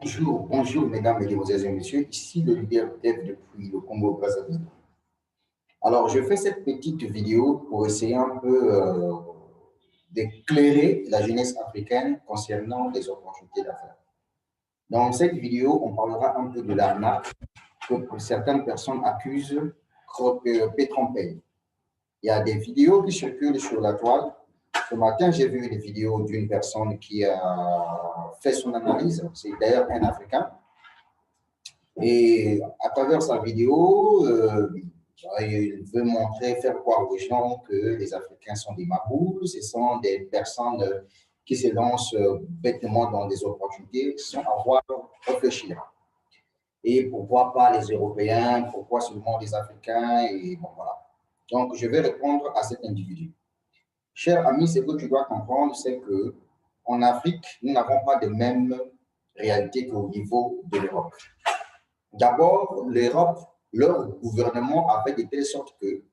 Bonjour, mesdames, mesdemoiselles et messieurs. Ici le leader Dev depuis le Congo-Brazzaville. Alors, je fais cette petite vidéo pour essayer un peu d'éclairer la jeunesse africaine concernant les opportunités d'affaires. Dans cette vidéo, on parlera un peu de l'arnaque que certaines personnes accusent Pétrompay. Il y a des vidéos qui circulent sur la toile. Ce matin, j'ai vu une vidéo d'une personne qui a fait son analyse. C'est d'ailleurs un Africain. Et à travers sa vidéo, il veut montrer, faire croire aux gens que les Africains sont des maboules, ce sont des personnes qui se lancent bêtement dans des opportunités sans avoir réfléchi. Et pourquoi pas les Européens, pourquoi seulement les Africains, et bon voilà. Donc, je vais répondre à cet individu. Cher ami, ce que tu dois comprendre, c'est que en Afrique, nous n'avons pas de même réalité qu'au niveau de l'Europe. D'abord, l'Europe, leur gouvernement a fait de telle sorte que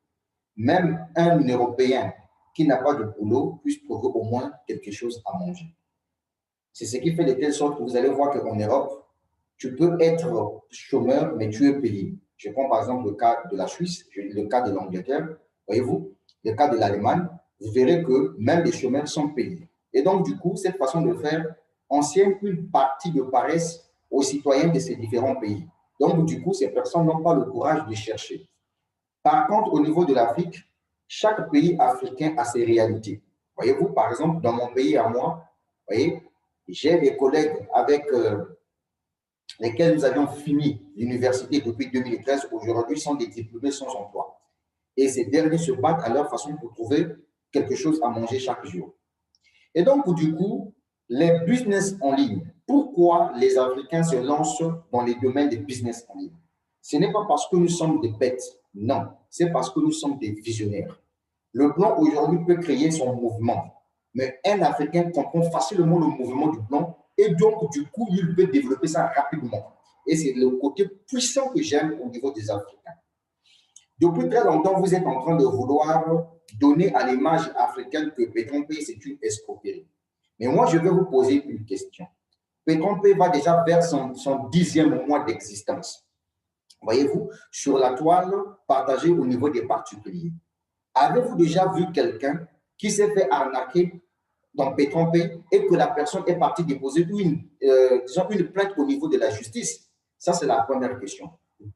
même un Européen qui n'a pas de boulot puisse trouver au moins quelque chose à manger. C'est ce qui fait de telle sorte que vous allez voir qu'en Europe, tu peux être chômeur, mais tu es payé. Je prends par exemple le cas de la Suisse, le cas de l'Angleterre, voyez-vous, le cas de l'Allemagne, vous verrez que même les chômeurs sont payés. Et donc, du coup, cette façon de faire enseigne une partie de paresse aux citoyens de ces différents pays. Donc, du coup, ces personnes n'ont pas le courage de chercher. Par contre, au niveau de l'Afrique, chaque pays africain a ses réalités. Voyez-vous, par exemple, dans mon pays à moi, voyez, j'ai des collègues avec lesquels nous avions fini l'université depuis 2013, aujourd'hui sont des diplômés sans emploi. Et ces derniers se battent à leur façon pour trouver quelque chose à manger chaque jour. Et donc, du coup, les business en ligne, pourquoi les Africains se lancent dans les domaines des business en ligne? Ce n'est pas parce que nous sommes des bêtes, non, c'est parce que nous sommes des visionnaires. Le blanc aujourd'hui peut créer son mouvement, mais un Africain comprend facilement le mouvement du blanc et donc, du coup, il peut développer ça rapidement. Et c'est le côté puissant que j'aime au niveau des Africains. Depuis très longtemps, vous êtes en train de vouloir donner à l'image africaine que Pétrompay, c'est une escroquerie. Mais moi, je vais vous poser une question. Pétrompay va déjà vers son 10e mois d'existence. Voyez-vous, sur la toile partagée au niveau des particuliers. Avez-vous déjà vu quelqu'un qui s'est fait arnaquer dans Pétrompay et que la personne est partie déposer une plainte au niveau de la justice? Ça, c'est la première question.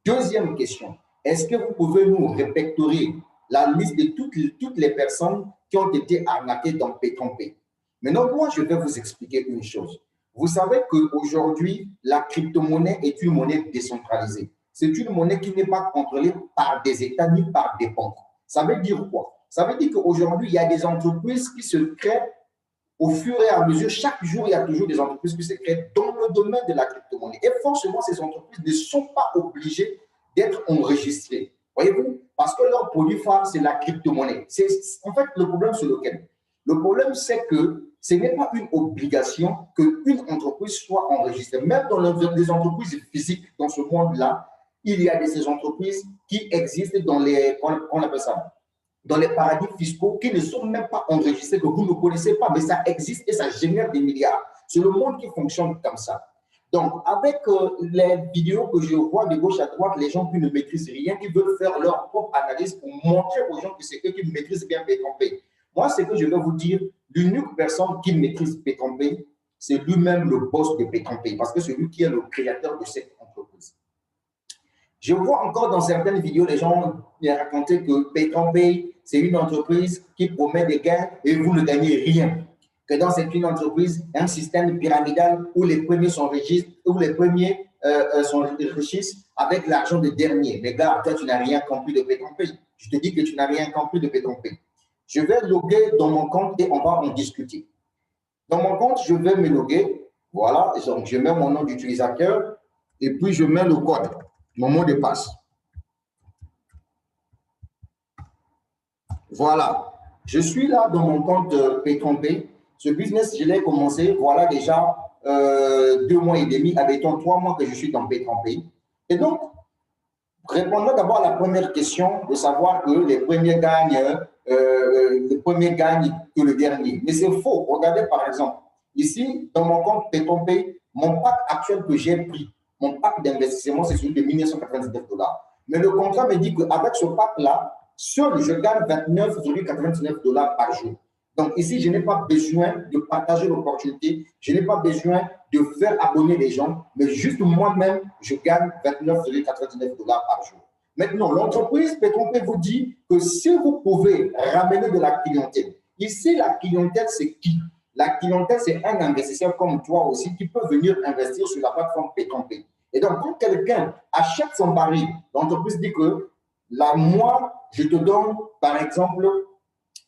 Deuxième question, est-ce que vous pouvez nous répertorier la liste de toutes les personnes qui ont été arnaquées dans Pétrompay? Maintenant, moi, je vais vous expliquer une chose. Vous savez qu'aujourd'hui, la crypto-monnaie est une monnaie décentralisée. C'est une monnaie qui n'est pas contrôlée par des États ni par des banques. Ça veut dire quoi? Ça veut dire qu'aujourd'hui, il y a des entreprises qui se créent au fur et à mesure. Chaque jour, il y a toujours des entreprises qui se créent dans le domaine de la crypto-monnaie. Et forcément, ces entreprises ne sont pas obligées d'être enregistrées. Voyez-vous? Parce que leur produit phare, c'est la crypto-monnaie. En fait, le problème, c'est lequel? Le problème, c'est que ce n'est pas une obligation qu'une entreprise soit enregistrée. Même dans les entreprises physiques, dans ce monde-là, il y a ces entreprises qui existent dans les, on appelle ça, dans les paradis fiscaux qui ne sont même pas enregistrés, que vous ne connaissez pas, mais ça existe et ça génère des milliards. C'est le monde qui fonctionne comme ça. Donc, avec les vidéos que je vois de gauche à droite, les gens qui ne maîtrisent rien, qui veulent faire leur propre analyse pour montrer aux gens que c'est eux qui maîtrisent bien Pétrompay. Moi, ce que je vais vous dire, l'unique personne qui maîtrise Pétrompay, c'est lui-même le boss de Pétrompay, parce que c'est lui qui est le créateur de cette entreprise. Je vois encore dans certaines vidéos, les gens raconter que Pétrompay, c'est une entreprise qui promet des gains et vous ne gagnez rien. Que dans cette une entreprise, un système pyramidal où les premiers s'enrichissent, où les premiers s'enrichissent avec l'argent des derniers. Mais gars, toi, tu n'as rien compris de Pétrompay. Je te dis que tu n'as rien compris de Pétrompay. Je vais loguer dans mon compte et on va en discuter. Dans mon compte, je vais me loguer. Voilà, donc je mets mon nom d'utilisateur et puis je mets le code, mon mot de passe. Voilà, je suis là dans mon compte Pétrompay. Ce business, je l'ai commencé, voilà déjà 2 mois et demi, admettons 3 mois que je suis dans Pétrompay. Et donc, répondons d'abord à la première question de savoir que les premiers gagnent, que le dernier. Mais c'est faux. Regardez par exemple, ici, dans mon compte Pétrompay, mon pack actuel que j'ai pris, mon pack d'investissement, c'est celui de 1999 $. Mais le contrat me dit qu'avec ce pack-là, seul, je gagne 29,99 $ par jour. Donc ici, je n'ai pas besoin de partager l'opportunité, je n'ai pas besoin de faire abonner les gens, mais juste moi-même, je gagne 29,99 $ par jour. Maintenant, l'entreprise Petronpay vous dit que si vous pouvez ramener de la clientèle, ici, la clientèle, c'est qui? La clientèle, c'est un investisseur comme toi aussi qui peut venir investir sur la plateforme Petronpay. Et donc, quand quelqu'un achète son baril, l'entreprise dit que moi, je te donne, par exemple,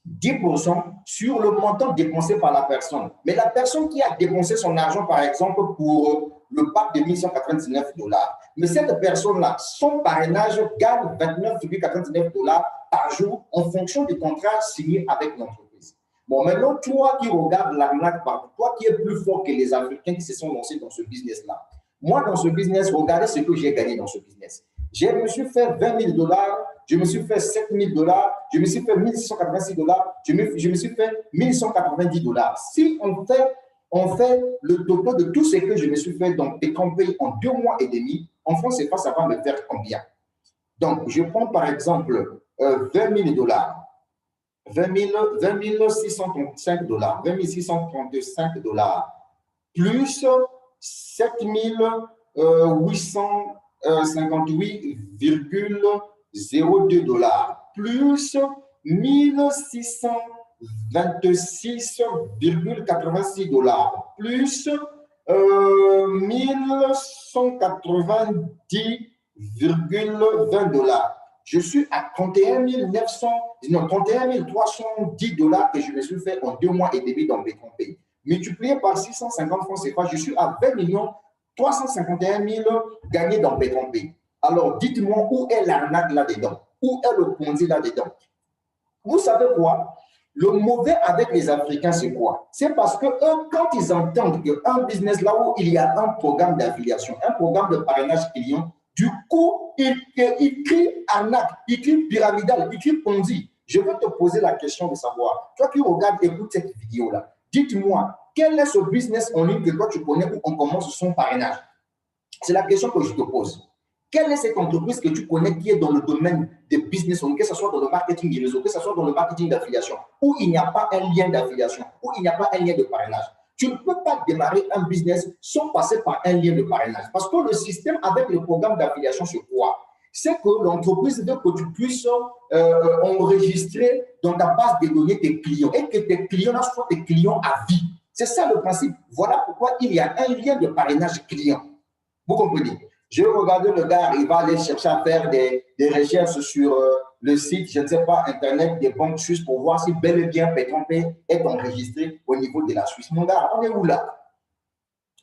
10% sur le montant dépensé par la personne. Mais la personne qui a dépensé son argent, par exemple, pour le pack de 1199 $, mais cette personne-là, son parrainage gagne 29,99 $ par jour en fonction du contrat signé avec l'entreprise. Bon, maintenant, toi qui regardes l'arnaque partout, toi qui es plus fort que les Africains qui se sont lancés dans ce business-là, moi, dans ce business, regardez ce que j'ai gagné dans ce business. Je me suis fait 20 000 $, je me suis fait 7 000 $, je me suis fait 1686 $, je me suis fait 1190 $. Si on fait le total de tout ce que je me suis fait dans Petronpay en 2 mois et demi, en France, c'est pas, ça va me faire combien? Donc, je prends par exemple 20 000 $, 20 635 $, 20 635 $, plus 7 858,02 $, plus 1626,86 $, plus 1190,20 $. Je suis à 31 310 $ que je me suis fait en 2 mois et demi dans Petronpay. Multiplié par 650 francs CFA, je suis à 20 351 000 gagnés dans Petronpay. Alors, dites-moi où est l'arnaque là-dedans? Où est le Ponzi là-dedans? Vous savez quoi? Le mauvais avec les Africains, c'est quoi? C'est parce que eux, quand ils entendent qu'un business là où il y a un programme d'affiliation, un programme de parrainage client, du coup, ils crient arnaque, ils crient pyramidal, ils crient Ponzi. Je veux te poser la question de savoir, toi qui regardes, écoute cette vidéo-là, dites-moi, quel est ce business en ligne que toi tu connais où on commence son parrainage? C'est la question que je te pose. Quelle est cette entreprise que tu connais qui est dans le domaine des business, que ce soit dans le marketing du réseau, que ce soit dans le marketing d'affiliation, où il n'y a pas un lien d'affiliation, où il n'y a pas un lien de parrainage? Tu ne peux pas démarrer un business sans passer par un lien de parrainage. Parce que le système avec le programme d'affiliation, c'est quoi? C'est que l'entreprise veut que tu puisses enregistrer dans ta base de données tes clients et que tes clients soient tes clients à vie. C'est ça le principe. Voilà pourquoi il y a un lien de parrainage client. Vous comprenez? Je regardais le gars, il va aller chercher à faire des recherches sur le site, je ne sais pas, Internet des banques suisses pour voir si bel et bien Petronpay est enregistré au niveau de la Suisse. Mon gars, on est où là?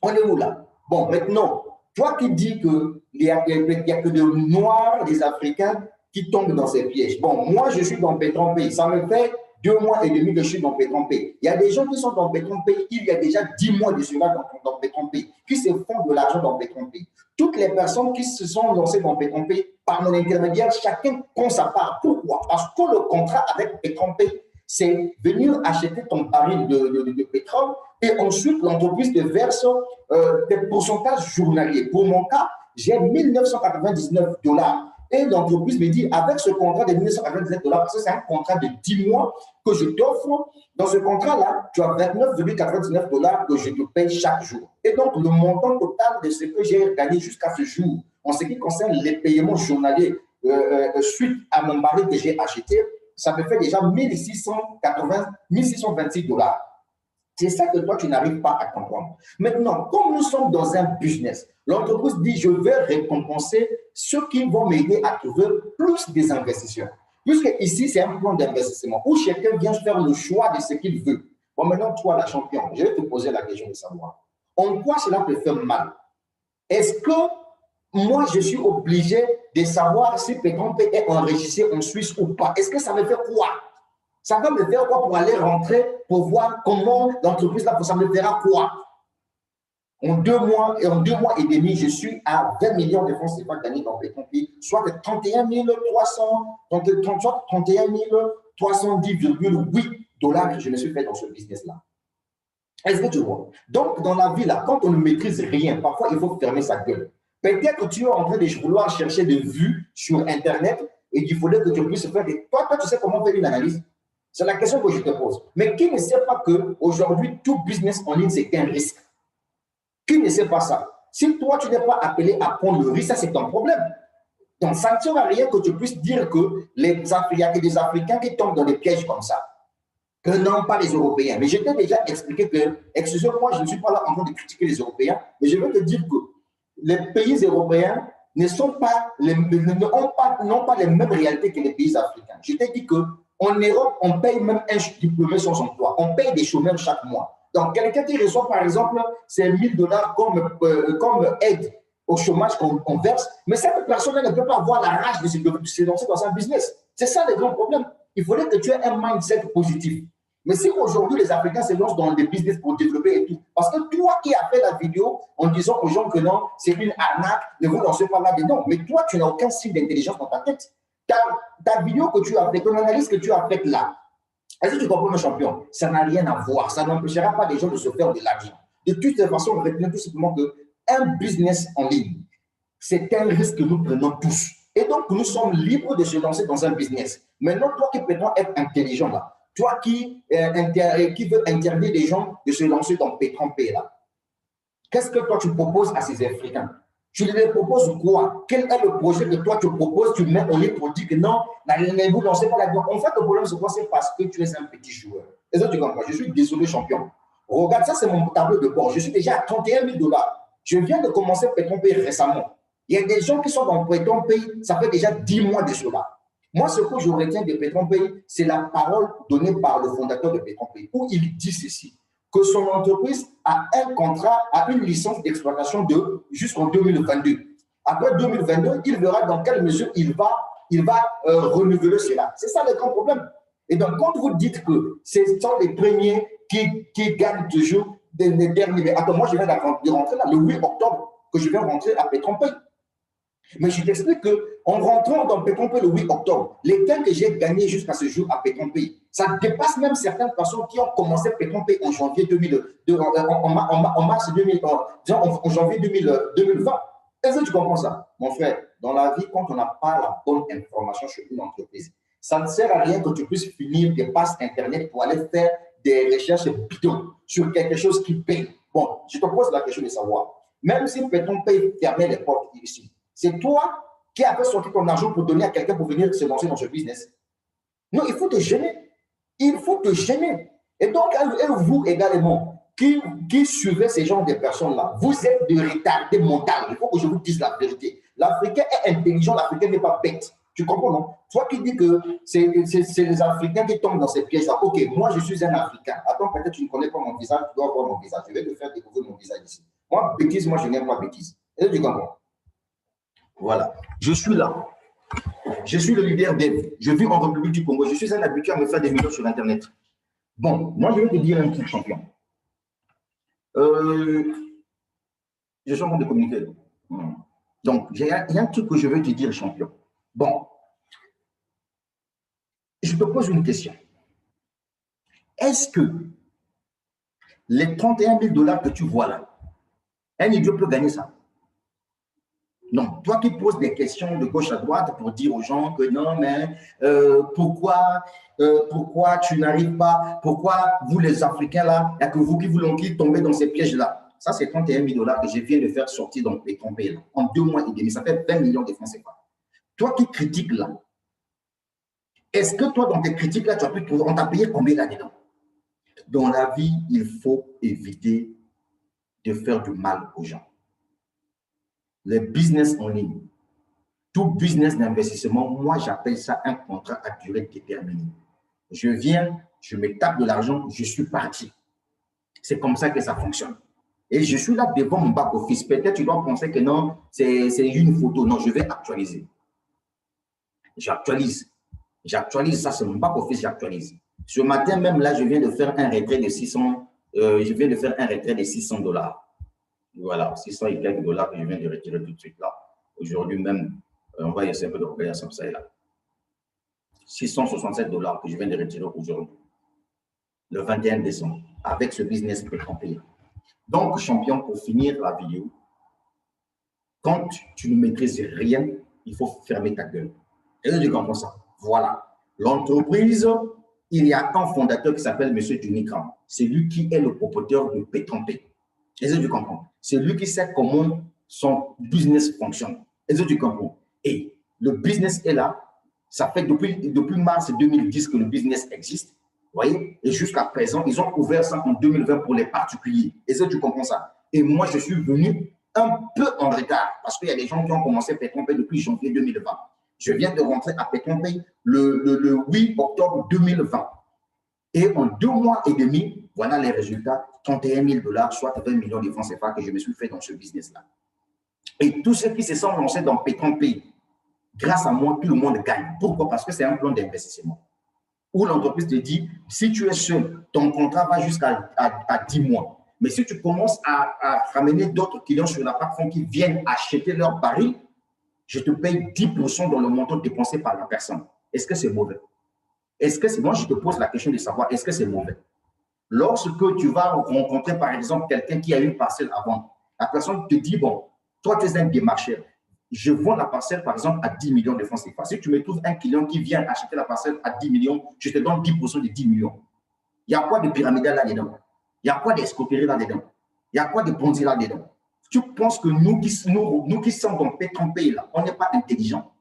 On est où là? Bon, maintenant, toi qui dis qu'il n'y a que des Noirs, des Africains qui tombent dans ces pièges. Bon, moi, je suis dans Petronpay. Ça me fait 2 mois et demi que je suis dans Petronpay. Il y a des gens qui sont dans Petronpay, il y a déjà 10 mois de cela dans Petronpay, qui se font de l'argent dans Petronpay. Toutes les personnes qui se sont lancées dans Petronpay, par mon intermédiaire, chacun prend sa part. Pourquoi? Parce que le contrat avec Petronpay, c'est venir acheter ton baril de pétrole et ensuite l'entreprise te verse des pourcentages journaliers. Pour mon cas, j'ai 1999 $. Et l'entreprise me dit, avec ce contrat de 1999 $, parce que c'est un contrat de 10 mois que je t'offre, dans ce contrat-là, tu as 29,99 $ que je te paye chaque jour. Et donc, le montant total de ce que j'ai gagné jusqu'à ce jour, en ce qui concerne les paiements journaliers suite à mon baril que j'ai acheté, ça me fait déjà 1626 $. C'est ça que toi, tu n'arrives pas à comprendre. Maintenant, comme nous sommes dans un business, l'entreprise dit, je vais récompenser ceux qui vont m'aider à trouver plus des investisseurs. Puisque ici, c'est un plan d'investissement où chacun vient faire le choix de ce qu'il veut. Bon, maintenant, toi, la championne, je vais te poser la question de savoir, en quoi cela te fait mal? Est-ce que moi, je suis obligé de savoir si Petronpay est enregistré en Suisse ou pas? Est-ce que ça me fait quoi? Ça va me faire quoi pour aller rentrer, pour voir comment l'entreprise là, ça me fera quoi? En 2 mois et et demi, je suis à 20 millions de francs CFA gagnés dans Petronpay, soit 31 310,8 $ que je me suis fait dans ce business-là. Est-ce que tu vois? Donc, dans la vie, là, quand on ne maîtrise rien, parfois, il faut fermer sa gueule. Peut-être que tu es en train de vouloir chercher des vues sur Internet et qu'il faudrait que tu puisses faire des... Toi, tu sais comment faire une analyse? C'est la question que je te pose. Mais qui ne sait pas qu'aujourd'hui, tout business en ligne, c'est un risque? Qui ne sait pas ça? Si toi, tu n'es pas appelé à prendre le risque, ça, c'est ton problème. Donc, ça ne sert à rien que tu puisses dire que les Africains, et des Africains qui tombent dans des pièges comme ça. Que non, pas les Européens. Mais je t'ai déjà expliqué que, excusez-moi, je ne suis pas là en train de critiquer les Européens, mais je veux te dire que les pays européens n'ont pas les mêmes réalités que les pays africains. Je t'ai dit qu'en Europe, on paye même un diplômé sans emploi. On paye des chômeurs chaque mois. Donc, quelqu'un qui reçoit, par exemple, ces $1000 comme aide au chômage qu'on verse, mais cette personne ne peut pas avoir la rage de se lancer dans un business. C'est ça le grand problème. Il faudrait que tu aies un mindset positif. Mais si aujourd'hui les Africains se lancent dans des business pour développer et tout, parce que toi qui as fait la vidéo en disant aux gens que non, c'est une arnaque, ne vous lancez pas là-dedans, mais toi tu n'as aucun signe d'intelligence dans ta tête. Ta vidéo que tu as fait, ton analyse que tu as faite là, est-ce que tu comprends, mon champion? Ça n'a rien à voir, ça n'empêchera pas les gens de se faire de l'argent. De toutes les façons, retenez tout simplement qu'un business en ligne, c'est un risque que nous prenons tous. Et donc, nous sommes libres de se lancer dans un business. Maintenant, toi qui prétends être intelligent là, toi qui veux interdire les gens de se lancer dans P30P là, qu'est-ce que toi tu proposes à ces Africains? Tu leur proposes quoi? Quel est le projet que toi tu proposes? Tu mets en ligne pour dire que non, ne vous lancez pas là-dedans. En fait, le problème, c'est quoi? C'est parce que tu es un petit joueur. Et ça, tu comprends? Je suis désolé, champion. Regarde, ça, c'est mon tableau de bord. Je suis déjà à $31 000. Je viens de commencer P30P récemment. Il y a des gens qui sont dans P30P, ça fait déjà 10 mois de cela. Moi, ce que je retiens de P30P, c'est la parole donnée par le fondateur de P30P, où il dit ceci, que son entreprise a un contrat, a une licence d'exploitation jusqu'en 2022. Après 2022, il verra dans quelle mesure il va renouveler cela. C'est ça le grand problème. Et donc, quand vous dites que ce sont les premiers qui gagnent toujours des derniers, attends, moi, je viens de rentrer là, le 8 octobre, que je viens rentrer à P30P. Mais je t'explique qu'en rentrant dans P30P le 8 octobre, les gains que j'ai gagnés jusqu'à ce jour à P30P, ça dépasse même certaines personnes qui ont commencé P30P en janvier 2020. En janvier 2020. Est-ce que tu comprends ça? Mon frère, dans la vie, quand on n'a pas la bonne information sur une entreprise, ça ne sert à rien que tu puisses finir des passes Internet pour aller faire des recherches bidons sur quelque chose qui paye. Bon, je te pose la question de savoir, même si P30P fermait les portes ici, c'est toi qui as fait sortir ton argent pour donner à quelqu'un pour venir se lancer dans ce business. Non, il faut te gêner. Il faut te gêner. Et donc, et vous également, qui suivez ces genres de personnes-là, vous êtes de retardés mentaux. Il faut que je vous dise la vérité. L'Africain est intelligent, l'Africain n'est pas bête. Tu comprends, non? Toi qui dis que c'est les Africains qui tombent dans ces pièges-là. Ok, moi, je suis un Africain. Attends, peut-être tu ne connais pas mon visage, tu dois voir mon visage. Je vais te faire découvrir mon visage ici. Moi, bêtise, moi, je n'aime pas bêtise. Et tu comprends? Voilà. Je suis là. Je suis le leader d'Eve. Je vis en République du Congo. Je suis un habitué à me faire des millions sur Internet. Bon, moi, je vais te dire un truc, champion. Je suis en train de communiquer. Donc, il y a un truc que je veux te dire, champion. Bon, je te pose une question. Est-ce que les $31 000 que tu vois là, un idiot peut gagner ça? Non, toi qui poses des questions de gauche à droite pour dire aux gens que non, mais pourquoi tu n'arrives pas, pourquoi vous les Africains là, il n'y a que vous qui voulez tomber dans ces pièges-là. Ça, c'est $31 000 que je viens de faire sortir dans les tombées en 2 mois et demi. Ça fait 20 millions de francs CFA. Toi qui critiques là, est-ce que toi, dans tes critiques là, tu as pu trouver, on t'a payé combien là-dedans? Dans la vie, il faut éviter de faire du mal aux gens. Les business en ligne, tout business d'investissement, moi, j'appelle ça un contrat à durée déterminée. Je viens, je me tape de l'argent, je suis parti. C'est comme ça que ça fonctionne. Et je suis là devant mon back-office. Peut-être tu dois penser que non, c'est une photo. Non, je vais actualiser. J'actualise. J'actualise, ça c'est mon back-office, j'actualise. Ce matin même, là, je viens de faire un retrait de 600, je viens de faire un retrait de $600. Voilà, 600 et quelques dollars que je viens de retirer tout de suite là. Aujourd'hui même, on va essayer un peu de regarder ça là. $667 que je viens de retirer aujourd'hui, le 21 décembre. avec ce business pétrolier. Donc, champion, pour finir la vidéo, quand tu ne maîtrises rien, il faut fermer ta gueule. Et tu comprends ça? Voilà. L'entreprise, il y a un fondateur qui s'appelle M. Johnny Kram. C'est lui qui est le propriétaire de Pétrompé. Est-ce que tu comprends? C'est lui qui sait comment son business fonctionne. Est-ce que tu comprends? Et le business est là. Ça fait depuis mars 2010 que le business existe. Vous voyez? Et jusqu'à présent, ils ont ouvert ça en 2020 pour les particuliers. Est-ce que tu comprends ça? Et moi, je suis venu un peu en retard parce qu'il y a des gens qui ont commencé Pétrompé depuis janvier 2020. Je viens de rentrer à Pétrompé le 8 octobre 2020. Et en 2 mois et demi, voilà les résultats, 31 000 $, soit 20 millions de francs CFA que je me suis fait dans ce business-là. Et tous ceux qui se sont lancés dans Pétrompé, grâce à moi, tout le monde gagne. Pourquoi? Parce que c'est un plan d'investissement où l'entreprise te dit, si tu es seul, ton contrat va jusqu'à 10 mois. Mais si tu commences à ramener d'autres clients sur la plateforme qui viennent acheter leur baril, je te paye 10% dans le montant dépensé par la personne. Est-ce que c'est mauvais? Est-ce que c'est moi, je te pose la question de savoir, est-ce que c'est mauvais? Lorsque tu vas rencontrer, par exemple, quelqu'un qui a une parcelle à vendre, la personne te dit, bon, toi, tu es un démarcheur. Je vends la parcelle, par exemple, à 10 millions de francs CFA. Si tu me trouves un client qui vient acheter la parcelle à 10 millions, je te donne 10% de 10 millions. Il y a quoi de pyramidal là-dedans? Il y a quoi d'escroquerie là-dedans? Il y a quoi de ponzi là-dedans? Tu penses que nous qui sommes dans Pétrompé, là, on n'est pas intelligents?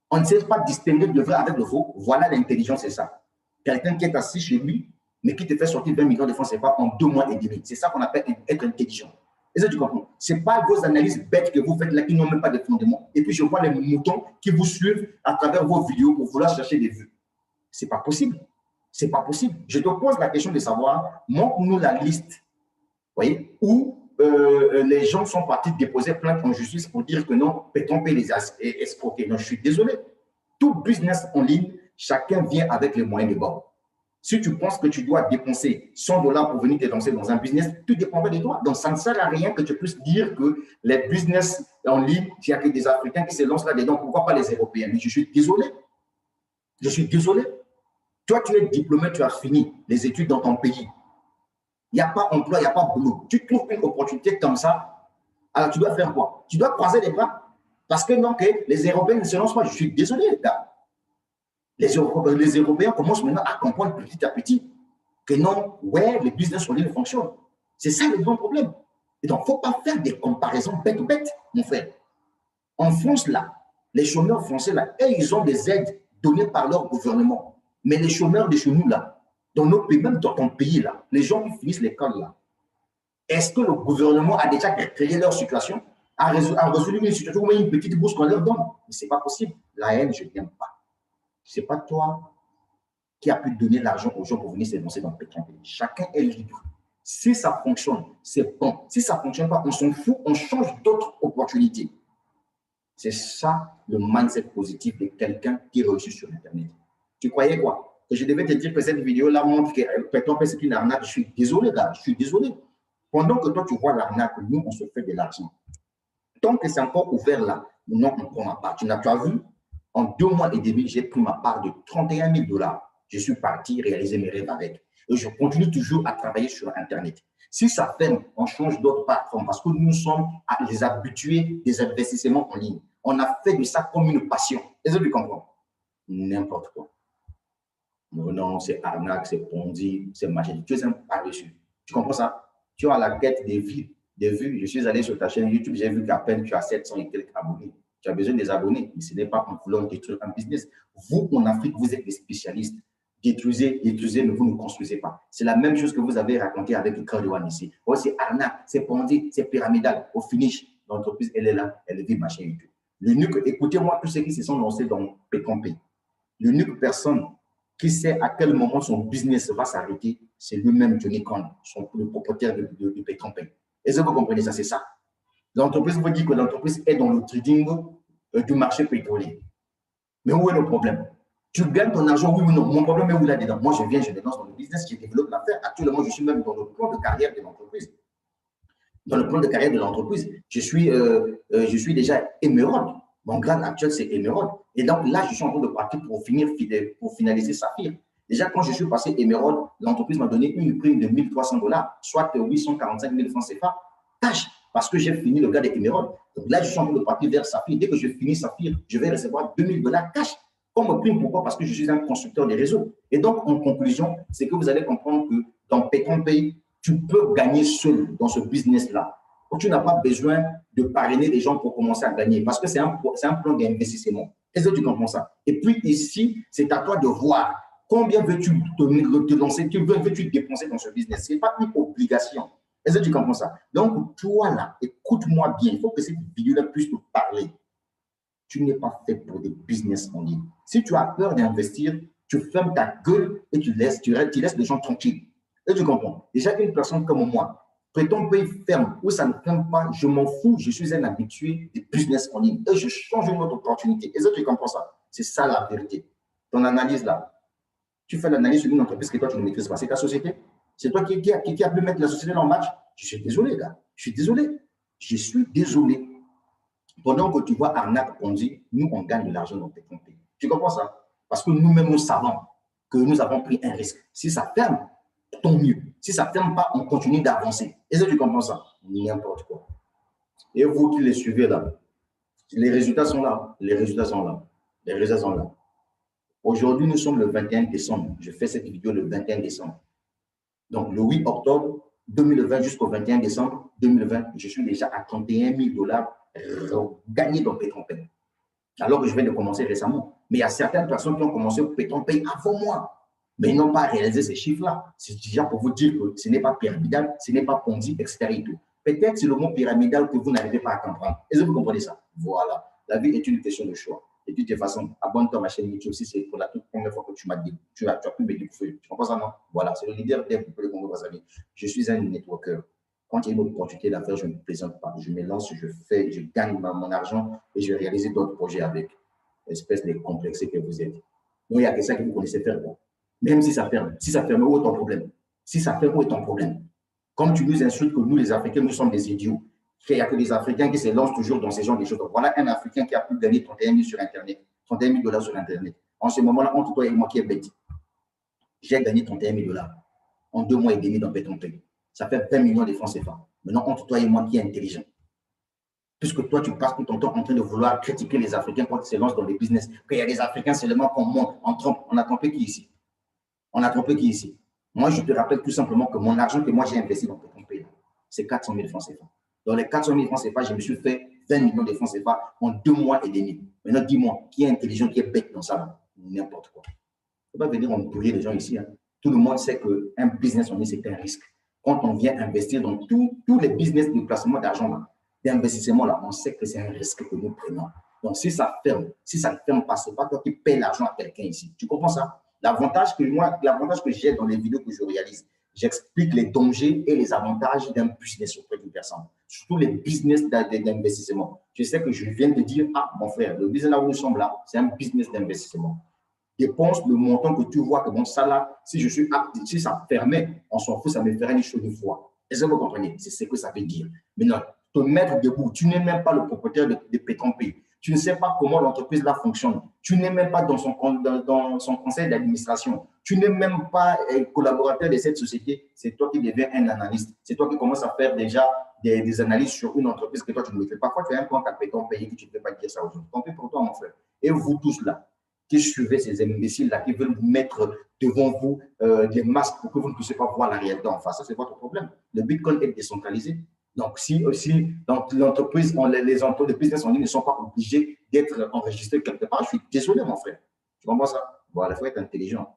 On ne sait pas distinguer le vrai avec le faux. Voilà l'intelligence, c'est ça. Quelqu'un qui est assis chez lui, mais qui te fait sortir 20 millions de francs CFA en 2 mois et demi. C'est ça qu'on appelle être intelligent. Est-ce que tu comprends? Ce n'est pas vos analyses bêtes que vous faites là qui n'ont même pas de fondement. Et puis, je vois les moutons qui vous suivent à travers vos vidéos pour vouloir chercher des vues. Ce n'est pas possible. Ce n'est pas possible. Je te pose la question de savoir, montre-nous la liste, voyez, où les gens sont partis déposer plainte en justice pour dire que non, Pétrompé les a escroqués. Non, je suis désolé. Tout business en ligne, chacun vient avec les moyens de bord. Si tu penses que tu dois dépenser 100 $ pour venir te lancer dans un business, tout dépendra de toi. Donc, ça ne sert à rien que tu puisses dire que les business en ligne, il n'y a que des Africains qui se lancent là-dedans. Pourquoi pas les Européens? Mais je suis désolé. Je suis désolé. Toi, tu es diplômé, tu as fini les études dans ton pays. Il n'y a pas d'emploi, il n'y a pas de boulot. Tu trouves une opportunité comme ça, alors tu dois faire quoi? Tu dois croiser les bras. Parce que non, les Européens ne se lancent pas. Je suis désolé, gars. Les Européens commencent maintenant à comprendre petit à petit que non, ouais, le business en ligne fonctionne. C'est ça le grand problème. Et donc, il ne faut pas faire des comparaisons bêtes, mon frère. En France, là, les chômeurs français, là, ils ont des aides données par leur gouvernement. Mais les chômeurs de chez nous, là, dans nos pays, même dans ton pays, là, les gens qui finissent l'école, là, est-ce que le gouvernement a déjà créé leur situation, a résolu une situation ou une petite bourse qu'on leur donne? Mais ce n'est pas possible. La haine, je n'aime pas. Ce n'est pas toi qui a pu donner l'argent aux gens pour venir se lancer dans le Pétrompé. Chacun est libre. Si ça fonctionne, c'est bon. Si ça ne fonctionne pas, on s'en fout, on change d'autres opportunités. C'est ça le mindset positif de quelqu'un qui réussit sur Internet. Tu croyais quoi? Que je devais te dire que cette vidéo-là montre que Pétrompé, c'est une arnaque. Je suis désolé, gars. Je suis désolé. Pendant que toi, tu vois l'arnaque, nous, on se fait de l'argent. Tant que c'est encore ouvert là, non, on prend ma part. Tu as vu? En 2 mois et demi, j'ai pris ma part de 31 000 $. Je suis parti réaliser mes rêves avec. Et je continue toujours à travailler sur Internet. Si ça ferme, on change d'autres plateformes parce que nous sommes les habitués des investissements en ligne. On a fait de ça comme une passion. Est-ce que tu comprends? N'importe quoi. Non, c'est arnaque, c'est ponzi, c'est machin. Tu es un par-dessus. Tu comprends ça? Tu as la quête des vues. Je suis allé sur ta chaîne YouTube, j'ai vu qu'à peine tu as 700 et quelques abonnés. Tu as besoin des abonnés, mais ce n'est pas en voulant détruire un business. Vous, en Afrique, vous êtes des spécialistes. Détruisez, mais vous ne construisez pas. C'est la même chose que vous avez raconté avec le Cœur de One ici. Oh, c'est arnaque, c'est ponzi, c'est pyramidal. Au finish, l'entreprise, elle est là, elle vit machin et tout. L'unique, écoutez-moi tous ceux qui se sont lancés dans Pétrompé. L'unique personne qui sait à quel moment son business va s'arrêter, c'est lui-même, Johnny Kram, le propriétaire de Pétrompé. Est-ce que vous comprenez ça? C'est ça. L'entreprise vous dit que l'entreprise est dans le trading du marché pétrolier. Mais où est le problème? Tu gagnes ton argent, oui ou non? Mon problème est où là-dedans? Moi, je me lance dans le business, je développe l'affaire. Actuellement, je suis même dans le plan de carrière de l'entreprise. Dans le plan de carrière de l'entreprise, je suis déjà émeraude. Mon grade actuel, c'est émeraude. Et donc là, je suis en train de partir pour finaliser Saphir. Déjà, quand je suis passé Emerald, l'entreprise m'a donné une prime de 1 300 $, soit 845 000 francs CFA, cash, parce que j'ai fini le gars de Emerald. Donc là, je suis en train de partir vers Saphir. Dès que je finis Saphir, je vais recevoir 2 000 $ cash comme prime. Pourquoi? Parce que je suis un constructeur de réseau. Et donc, en conclusion, c'est que vous allez comprendre que dans PaytonPay, tu peux gagner seul dans ce business-là. Tu n'as pas besoin de parrainer les gens pour commencer à gagner parce que c'est un plan d'investissement. Est-ce que tu comprends ça? Et puis ici, c'est à toi de voir combien veux-tu te lancer, veux-tu dépenser dans ce business. Ce n'est pas une obligation. Est-ce que tu comprends ça? Donc, toi là, écoute-moi bien. Il faut que cette vidéo-là puisse te parler. Tu n'es pas fait pour des business en ligne. Si tu as peur d'investir, tu fermes ta gueule et tu laisses les gens tranquilles. Et tu comprends? Déjà, une personne comme moi, PaytonPay ferme ou ça ne ferme pas, je m'en fous, je suis un habitué des business en ligne et je change une autre opportunité. Est-ce que tu comprends ça? C'est ça la vérité. Ton analyse là, tu fais l'analyse sur une entreprise que toi tu ne maîtrises pas. C'est ta société. C'est toi qui a pu mettre la société dans le match. Je suis désolé, gars. Je suis désolé. Je suis désolé. Pendant que tu vois arnaque, on dit, nous, on gagne de l'argent dans PaytonPay. Tu comprends ça? Parce que nous-mêmes, nous savons que nous avons pris un risque. Si ça ferme, tant mieux. Si ça ne ferme pas, on continue d'avancer. Est-ce que tu comprends ça? N'importe quoi. Et vous qui les suivez là, les résultats sont là. Les résultats sont là. Les résultats sont là. Aujourd'hui, nous sommes le 21 décembre. Je fais cette vidéo le 21 décembre. Donc, le 8 octobre 2020 jusqu'au 21 décembre 2020, je suis déjà à 31 000 $ gagnés dans PaytonPay. Alors que je viens de commencer récemment. Mais il y a certaines personnes qui ont commencé PaytonPay avant moi, mais ils n'ont pas réalisé ces chiffres-là. C'est déjà pour vous dire que ce n'est pas pyramidal, ce n'est pas Ponzi, etc. Et tout. Peut-être c'est le mot pyramidal que vous n'arrivez pas à comprendre. Est-ce que vous comprenez ça? Voilà. La vie est une question de choix. Et de toute façon, abonne-toi à ma chaîne YouTube si c'est pour la toute première fois que tu m'as dit. Tu as pu me découvrir. Tu comprends ça, non? Voilà, c'est le leader des peuples Congo Brazzaville. Je suis un networker. Quand il y a une opportunité d'affaires, je ne me présente pas. Je me lance, je gagne mon argent et je réalise d'autres projets avec. Espèce de complexé que vous êtes. Donc, il y a que ça que vous connaissez faire. Même si ça ferme. Si ça ferme, où est ton problème? Si ça ferme, où est ton problème? Comme tu nous insultes que nous, les Africains, nous sommes des idiots. Il n'y a que des Africains qui se lancent toujours dans ces genres de choses. Donc, voilà un Africain qui a pu gagner 31 000 sur Internet, 31 000 $ sur Internet. En ce moment-là, entre toi et moi qui est bête, j'ai gagné 31 000 $ en 2 mois et demi dans PaytonPay. Ça fait 20 millions de francs CFA. Maintenant, entre toi et moi qui est intelligent. Puisque toi, tu passes tout ton temps en train de vouloir critiquer les Africains quand ils se lancent dans les business. Qu'il y a des Africains seulement qu'on monte, on trompe. On a trompé qui ici? On a trompé qui ici? Moi, je te rappelle tout simplement que mon argent que moi j'ai investi dans PaytonPay, c'est 400 000 francs CFA. Dans les 400 000 francs CFA, je me suis fait 20 millions de francs CFA en 2 mois et demi. Maintenant, dis-moi, qui est intelligent, qui est bête dans ça? N'importe quoi. Il ne faut pas venir embrouiller les gens ici. Hein. Tout le monde sait qu'un business en ligne, c'est un risque. Quand on vient investir dans tous les business de placement d'argent, d'investissement, là, on sait que c'est un risque que nous prenons. Donc, si ça ferme, si ça ne ferme pas, ce n'est pas toi qui payes l'argent à quelqu'un ici. Tu comprends ça? L'avantage que j'ai dans les vidéos que je réalise, j'explique les dangers et les avantages d'un business auprès d'une personne. Surtout les business d'investissement. Je sais que je viens de dire, ah, mon frère, le business là où nous sommes là, c'est un business d'investissement. Dépense le montant que tu vois que mon salaire, si ça permet, on s'en fout, ça me ferait une chose une fois. Est-ce que vous comprenez? C'est ce que ça veut dire. Maintenant, te mettre debout, tu n'es même pas le propriétaire de PaytonPay. Tu ne sais pas comment l'entreprise là fonctionne. Tu n'es même pas dans son conseil d'administration. Tu n'es même pas collaborateur de cette société. C'est toi qui deviens un analyste. C'est toi qui commences à faire déjà des analyses sur une entreprise que toi, tu ne maîtrises pas. Parfois, tu as un compte à PaytonPay que tu ne peux pas dire ça aujourd'hui. Tant pis pour toi, mon frère. Et vous tous là, qui suivez ces imbéciles-là, qui veulent vous mettre devant vous des masques pour que vous ne puissiez pas voir la réalité en face. Ça, c'est votre problème. Le Bitcoin est décentralisé. Donc, si aussi dans l'entreprise, les business en ligne ne sont pas obligés d'être enregistrés quelque part, je suis désolé, mon frère. Tu comprends ça? Voilà, il faut être intelligent.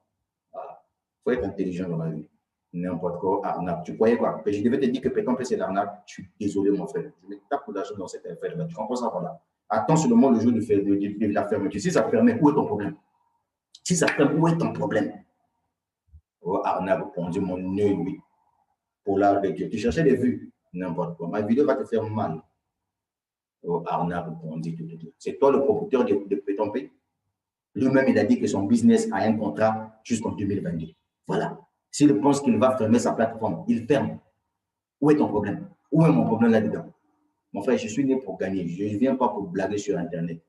Voilà. Il faut être intelligent dans la vie. N'importe quoi, arnaque. Tu croyais quoi? Je devais te dire que PaytonPay, c'est l'arnaque. Je suis désolé, mon frère. Je me tape l'argent dans cette affaire-là. Tu comprends ça? Voilà. Attends seulement le jour de la fermeture. Si ça permet, où est ton problème? Si ça ferme, où est ton problème? Oh, arnaque, on dit mon nœud, oui. Pour l'art de Dieu. Tu cherchais des vues. N'importe quoi. Ma vidéo va te faire mal. Oh, arnaque, on dit tout. C'est toi le propriétaire de PaytonPay. Lui-même, il a dit que son business a un contrat jusqu'en 2022. Voilà. S'il pense qu'il va fermer sa plateforme, il ferme. Où est ton problème? Où est mon problème là-dedans? Mon frère, je suis né pour gagner. Je ne viens pas pour blaguer sur Internet.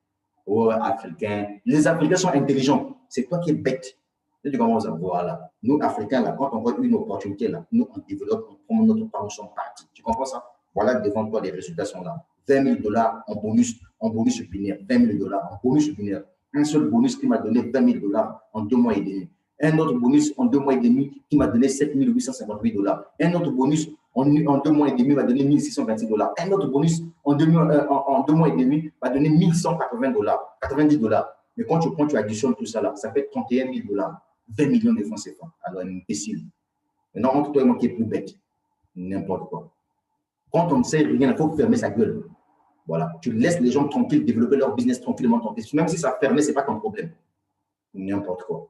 Oh, Africains. Les Africains sont intelligents. C'est toi qui es bête. Tu commences à voir là. Nous, Africains, là, quand on voit une opportunité, là, nous, on développe, on prend notre part, nous sommes partis. Tu comprends ça? Voilà, devant toi, les résultats sont là. 20 000 $ en bonus binaire. 20 000 $ en bonus binaire. Un seul bonus qui m'a donné 20 000 $ en 2 mois et demi. Un autre bonus en 2 mois et demi qui m'a donné 7 858 $. Un autre bonus en 2 mois et demi m'a donné 1 626 $. Un autre bonus en 2 mois et demi m'a donné 1 180 $, 90 $. Mais quand tu additionnes tout ça là, ça fait 31 000 $, 20 millions de francs CFA. Alors, imbécile. Maintenant, entre toi et moi qui est plus bête, n'importe quoi. Quand on ne sait rien, il faut fermer sa gueule. Voilà. Tu laisses les gens tranquilles développer leur business tranquillement. Même si ça ferme, ce n'est pas ton problème. N'importe quoi.